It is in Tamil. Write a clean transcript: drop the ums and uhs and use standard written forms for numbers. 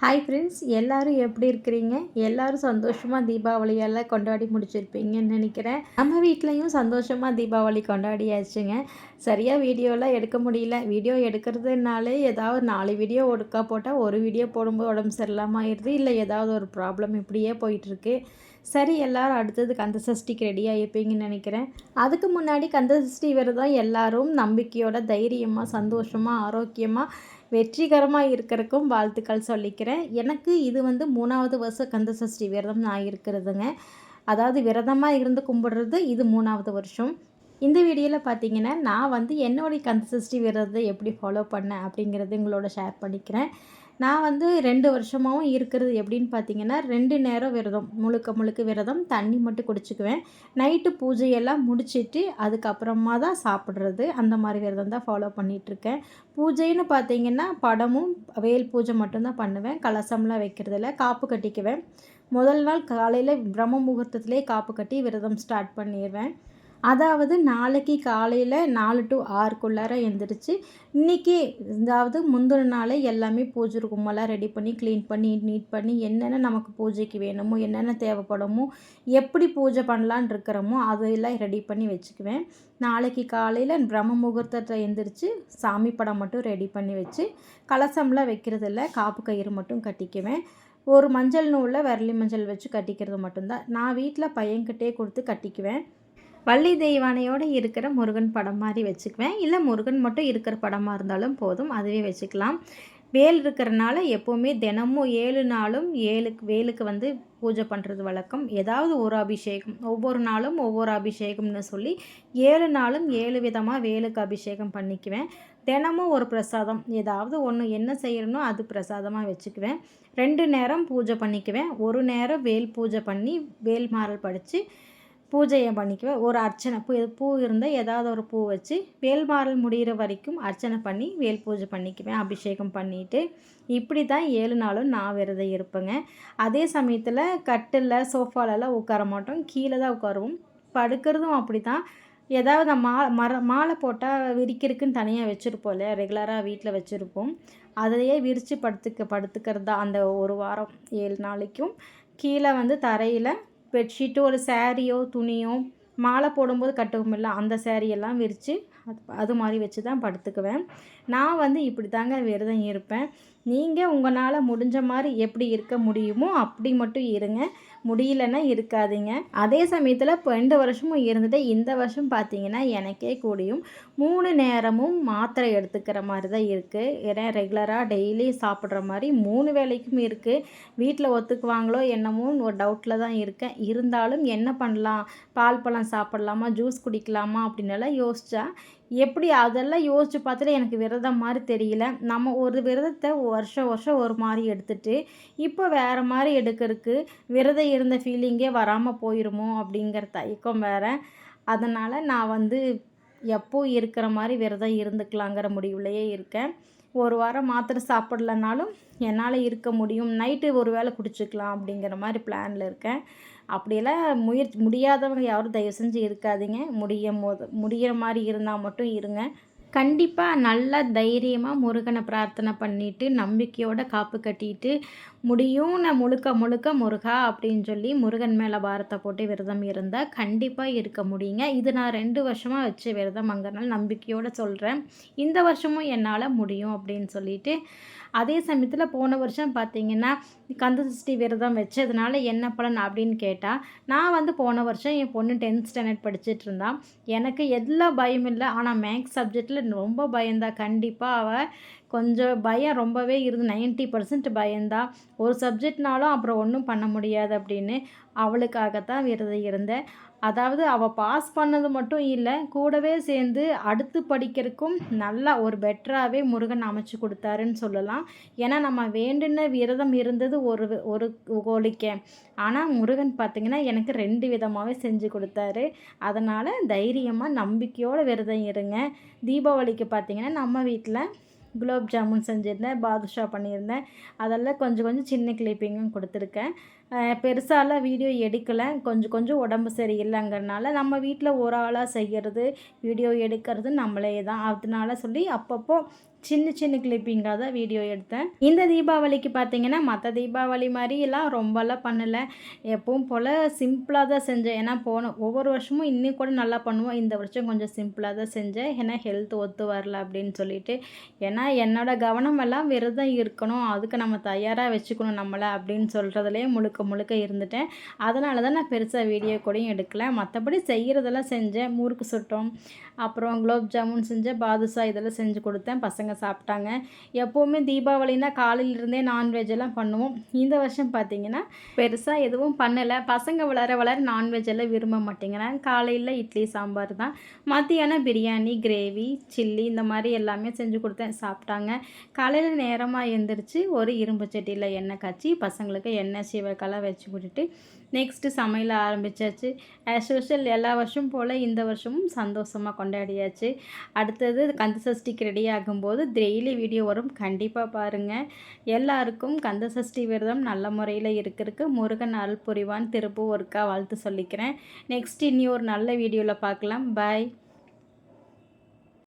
ஹாய் ஃப்ரெண்ட்ஸ், எல்லோரும் எப்படி இருக்கிறீங்க? எல்லோரும் சந்தோஷமாக தீபாவளியெல்லாம் கொண்டாடி முடிச்சிருப்பீங்கன்னு நினைக்கிறேன். நம்ம வீட்லேயும் சந்தோஷமாக தீபாவளி கொண்டாடியாச்சுங்க. சரியாக வீடியோலாம் எடுக்க முடியல. வீடியோ எடுக்கிறதுனாலே ஏதாவது 4 வீடியோ ஒடுக்கா போட்டால் ஒரு வீடியோ போடும்போது உடம்பு சரியில்லாமல் ஆயிடுது, இல்லை ஏதாவது ஒரு ப்ராப்ளம் இப்படியே போயிட்டுருக்கு. சரி, எல்லோரும் அடுத்தது கந்தசஷ்டிக்கு ரெடி ஆகிப்பீங்கன்னு நினைக்கிறேன். அதுக்கு முன்னாடி கந்தசஷ்டி விரதம் எல்லோரும் நம்பிக்கையோட, தைரியமாக, சந்தோஷமாக, ஆரோக்கியமாக, வெற்றிகரமாக இருக்கிறதுக்கும் வாழ்த்துக்கள் சொல்லிக்கிறேன். எனக்கு இது 3வது வருஷம் கந்தசஷ்டி விரதம் நான் இருக்கிறதுங்க. அதாவது விரதமாக இருந்து கும்பிடுறது இது 3வது வருஷம். இந்த வீடியோவில் பார்த்தீங்கன்னா நான் என்னுடைய கந்தசஷ்டி விரதத்தை எப்படி ஃபாலோ பண்ணேன் அப்படிங்கிறது உங்களோட ஷேர் பண்ணிக்கிறேன். நான் 2 வருஷமாகவும் இருக்கிறது எப்படின்னு பார்த்தீங்கன்னா 2 நேரம் விரதம், முழுக்க விரதம், தண்ணி மட்டும் குடிச்சிக்குவேன். நைட்டு பூஜையெல்லாம் முடிச்சுட்டு அதுக்கப்புறமா தான் சாப்பிட்றது, அந்த மாதிரி விரதம் தான் ஃபாலோ பண்ணிகிட்ருக்கேன். பூஜைன்னு பார்த்தீங்கன்னா படமும் வேல் பூஜை மட்டும்தான் பண்ணுவேன். கலசம்லாம் வைக்கிறதில்ல. காப்பு கட்டிக்குவேன். முதல் நாள் காலையில் பிரம்ம முகூர்த்தத்திலே காப்பு கட்டி விரதம் ஸ்டார்ட் பண்ணிடுவேன். அதாவது நாளைக்கு காலையில் 4 to 6க்குள்ளார எழுந்திரிச்சு இன்றைக்கி, அதாவது முந்தின நாளே எல்லாமே பூஜை ரூமெல்லாம் ரெடி பண்ணி க்ளீன் பண்ணி நீட் பண்ணி என்னென்ன நமக்கு பூஜைக்கு வேணுமோ, என்னென்ன தேவைப்படுமோ, எப்படி பூஜை பண்ணலான் இருக்கிறோமோ அதையெல்லாம் ரெடி பண்ணி வச்சுக்குவேன். நாளைக்கு காலையில் பிரம்ம முகூர்த்தத்தை எழுந்திரிச்சு சாமி படம் மட்டும் ரெடி பண்ணி வச்சு கலசம்லாம் வைக்கிறதில்ல, காப்பு கயிறு மட்டும் கட்டிக்குவேன். ஒரு மஞ்சள் நூலில் விரலி மஞ்சள் வச்சு கட்டிக்கிறது மட்டும்தான். நான் வீட்டில் பையன்கிட்டே கொடுத்து கட்டிக்குவேன். வள்ளி தெய்வானையோடு இருக்கிற முருகன் படம் மாதிரி வச்சுக்குவேன். இல்லை முருகன் மட்டும் இருக்கிற படமாக இருந்தாலும் போதும், அதுவே வச்சுக்கலாம். வேல் இருக்கிறனால எப்போவுமே தினமும் 7 நாளும் வேலுக்கு பூஜை பண்ணுறது வழக்கம். ஏதாவது ஒரு அபிஷேகம், ஒவ்வொரு நாளும் ஒவ்வொரு அபிஷேகம்னு சொல்லி 7 நாளும் 7 விதமாக வேலுக்கு அபிஷேகம் பண்ணிக்குவேன். தினமும் ஒரு பிரசாதம், ஏதாவது ஒன்று என்ன செய்யணுமோ அது பிரசாதமாக வச்சுக்குவேன். 2 நேரம் பூஜை பண்ணிக்குவேன். ஒரு நேரம் வேல் பூஜை பண்ணி வேல் மாறல் படித்து பூஜையை பண்ணிக்குவேன். ஒரு அர்ச்சனை பூ இருந்தால் ஏதாவது ஒரு பூ வச்சு வேல்மாறல் முடிகிற வரைக்கும் அர்ச்சனை பண்ணி வேல் பூஜை பண்ணிக்குவேன், அபிஷேகம் பண்ணிவிட்டு. இப்படி தான் 7 நாளும் நான் விரதம் இருப்பேங்க. அதே சமயத்தில் கட்டில் சோஃபாலெல்லாம் உட்கார மாட்டோம், கீழே தான் உட்காருவோம். படுக்கிறதும் அப்படி தான். ஏதாவது மாலை போட்டால் விரிக்கிறதுக்குன்னு தனியாக வச்சுருப்போம் இல்லையா, ரெகுலராக வீட்டில் வச்சுருப்போம். அதிலையே விரித்து படுத்துக்கிறது தான் அந்த ஒரு வாரம் 7 நாளைக்கும். கீழே தரையில் பெட்ஷீட்டு, ஒரு சாரியோ துணியோ மாலை போடும்போது கட்டுவோமில்ல, அந்த சாரியெல்லாம் விரித்து அது மாதிரி வச்சு தான் படுத்துக்குவேன். நான் இப்படி தாங்க விரதம் இருப்பேன். நீங்கள் உங்களால் முடிஞ்ச மாதிரி எப்படி இருக்க முடியுமோ அப்படி மட்டும் இருங்க, முடியலன்னா இருக்காதீங்க. அதே சமயத்தில் இப்போ 2 வருஷமும் இருந்துட்டு இந்த வருஷம் பார்த்தீங்கன்னா எனக்கே கூடியும் 3 நேரமும் மாத்திரை எடுத்துக்கிற மாதிரி தான் இருக்குது. ஏன்னா ரெகுலராக டெய்லி சாப்பிட்ற மாதிரி 3 வேளைக்கும் இருக்குது. வீட்டில் ஒத்துக்குவாங்களோ என்னமோன்னு ஒரு டவுட்டில் தான் இருக்கேன். இருந்தாலும் என்ன பண்ணலாம், பால் பழம் சாப்பிட்லாமா, ஜூஸ் குடிக்கலாமா அப்படின்னெல்லாம் யோசித்தா எப்படி அதெல்லாம் யோசித்து பார்த்துட்டு எனக்கு விரதம் மாதிரி தெரியல. நம்ம ஒரு விரதத்தை வருஷம் ஒரு மாதிரி எடுத்துகிட்டு இப்போ வேறு மாதிரி எடுக்கிறதுக்கு விரதம் இருந்த ஃபீலிங்கே வராமல் போயிடுமோ அப்படிங்கிற தயக்கம் வேறு. அதனால் நான் எப்போ இருக்கிற மாதிரி விரதம் இருந்துக்கலாங்கிற முடிவுலையே இருக்கேன். ஒரு வாரம் மாத்திரை சாப்பிட்லனாலும் என்னால் இருக்க முடியும், நைட்டு ஒரு வேளை குடிச்சிக்கலாம் அப்படிங்கிற மாதிரி பிளானில் இருக்கேன். அப்படியெல்லாம் முடியாதவங்க யாரும் தயவு செஞ்சு இருக்காதீங்க. முடிகிற மாதிரி இருந்தால் மட்டும் இருங்க. கண்டிப்பாக நல்லா தைரியமாக முருகனை பிரார்த்தனை பண்ணிவிட்டு நம்பிக்கையோட காப்பு கட்டிட்டு முடியும்னு முழுக்க முருகா அப்படின்னு சொல்லி முருகன் மேலே பாரத்தை போட்டு விரதம் இருந்தால் கண்டிப்பாக இருக்க முடியுங்க. இது நான் 2 வருஷமாக வச்ச விரதம்ங்கிறனால நம்பிக்கையோடு சொல்கிறேன். இந்த வருஷமும் என்னால் முடியும் அப்படின்னு சொல்லிட்டு. அதே சமயத்தில் போன வருஷம் பார்த்திங்கன்னா கந்தசஷ்டி விரதம் வச்சதுனால என்ன பலன் அப்படின்னு கேட்டால், நான் போன வருஷம் என் பொண்ணு 10th ஸ்டாண்டர்ட் படிச்சுட்டு இருந்தான். எனக்கு எல்லாம் பயம் இல்லை, ஆனால் மேக்ஸ் சப்ஜெக்டில் ரொம்ப பயந்தா. கண்டிப்பாக அவள் கொஞ்சம் பயம் ரொம்பவே இருந்து 90% பயந்தான். ஒரு சப்ஜெக்ட்னாலும் அப்புறம் ஒன்றும் பண்ண முடியாது அப்படின்னு அவளுக்காகத்தான் விரதம் இருந்தேன். அதாவது அவள் பாஸ் பண்ணது மட்டும் இல்லை, கூடவே சேர்ந்து அடுத்து படிக்கிறதுக்கும் நல்லா ஒரு பெட்டராகவே முருகன் அமைச்சு கொடுத்தாருன்னு சொல்லலாம். ஏன்னா நம்ம வேண்டுன விரதம் இருந்தது ஒரு கோழிக்கே, ஆனால் முருகன் பார்த்திங்கன்னா எனக்கு 2 விதமாகவே செஞ்சு கொடுத்தாரு. அதனால் தைரியமாக நம்பிக்கையோடு விரதம் இருங்க. தீபாவளிக்கு பார்த்திங்கன்னா நம்ம வீட்டில் குலோப் ஜாமுன் செஞ்சுருந்தேன், பாதுஷா பண்ணியிருந்தேன். அதெல்லாம் கொஞ்சம் சின்ன கிளிப்பிங்கும் கொடுத்துருக்கேன். பெருசாலாம் வீடியோ எடுக்கலை, கொஞ்சம் உடம்பு சரியில்லைங்கிறனால நம்ம வீட்டில் ஒரு ஆளாக செய்கிறது வீடியோ எடுக்கிறது நம்மளே தான். அதனால சொல்லி அப்பப்போ சின்ன சின்ன கிளிப்பிங்காக தான் வீடியோ எடுத்தேன். இந்த தீபாவளிக்கு பார்த்தீங்கன்னா மற்ற தீபாவளி மாதிரிலாம் ரொம்பலாம் பண்ணலை. எப்பவும் போல் சிம்பிளாக தான் செஞ்சேன். ஏன்னா ஒவ்வொரு வருஷமும் இன்னும் கூட நல்லா பண்ணுவோம். இந்த வருஷம் கொஞ்சம் சிம்பிளாக தான் செஞ்சேன். ஏன்னா ஹெல்த் ஒத்து வரல அப்படின்னு சொல்லிட்டு. ஏன்னா என்னோடய கவனம் எல்லாம் விரதம் இருக்கணும், அதுக்கு நம்ம தயாராக வச்சுக்கணும் நம்மளை அப்படின்னு சொல்கிறதுலேயே முழுக்க முழுக்க இருந்துட்டேன். அதனால தான் நான் பெருசாக வீடியோ கூடயும் எடுக்கலை. மற்றபடி செய்கிறதெல்லாம் செஞ்சேன். முறுக்கு சுட்டோம், அப்புறம் குலோப் ஜாமுன் செஞ்சேன், பாதுஷா இதெல்லாம் செஞ்சு கொடுத்தேன். பசங்க சாப்பிட்டாங்க. எப்போவுமே தீபாவளினா காலையிலிருந்தே நான்வெஜ் எல்லாம் பண்ணுவோம். இந்த வருஷம் பார்த்திங்கன்னா பெருசாக எதுவும் பண்ணலை. பசங்க வளர வளர நான்வெஜ் எல்லாம் விரும்ப மாட்டேங்கிறாங்க. காலையில் இட்லி சாம்பார் தான், மத்தியானம் பிரியாணி, கிரேவி, சில்லி இந்த மாதிரி எல்லாமே செஞ்சு கொடுத்தேன், சாப்பிட்டாங்க. காலையில் நேரமாக எழுந்திரிச்சு ஒரு இரும்பு சட்டியில் எண்ணெய் காய்ச்சி பசங்களுக்கு எண்ணெய் சீவக்காலாம் வச்சு விட்டுட்டு நெக்ஸ்ட்டு சமையல் ஆரம்பித்தாச்சு. ஆஸ் யூஷுவல் எல்லா வருஷமும் போல் இந்த வருஷமும் சந்தோஷமாக கொண்டாடியாச்சு. அடுத்தது கந்தசஷ்டிக்கு ரெடி ஆகும்போது டெய்லி வீடியோ வரும், கண்டிப்பாக பாருங்கள். எல்லாருக்கும் கந்தசஷ்டி விரதம் நல்ல முறையில் இருக்கிறதுக்கு முருகன் அருள் புரிவான் திருப்பூர் ஒருக்கா வாழ்த்து சொல்லிக்கிறேன். நெக்ஸ்ட் இனி ஒரு நல்ல வீடியோவில் பார்க்கலாம். பாய்.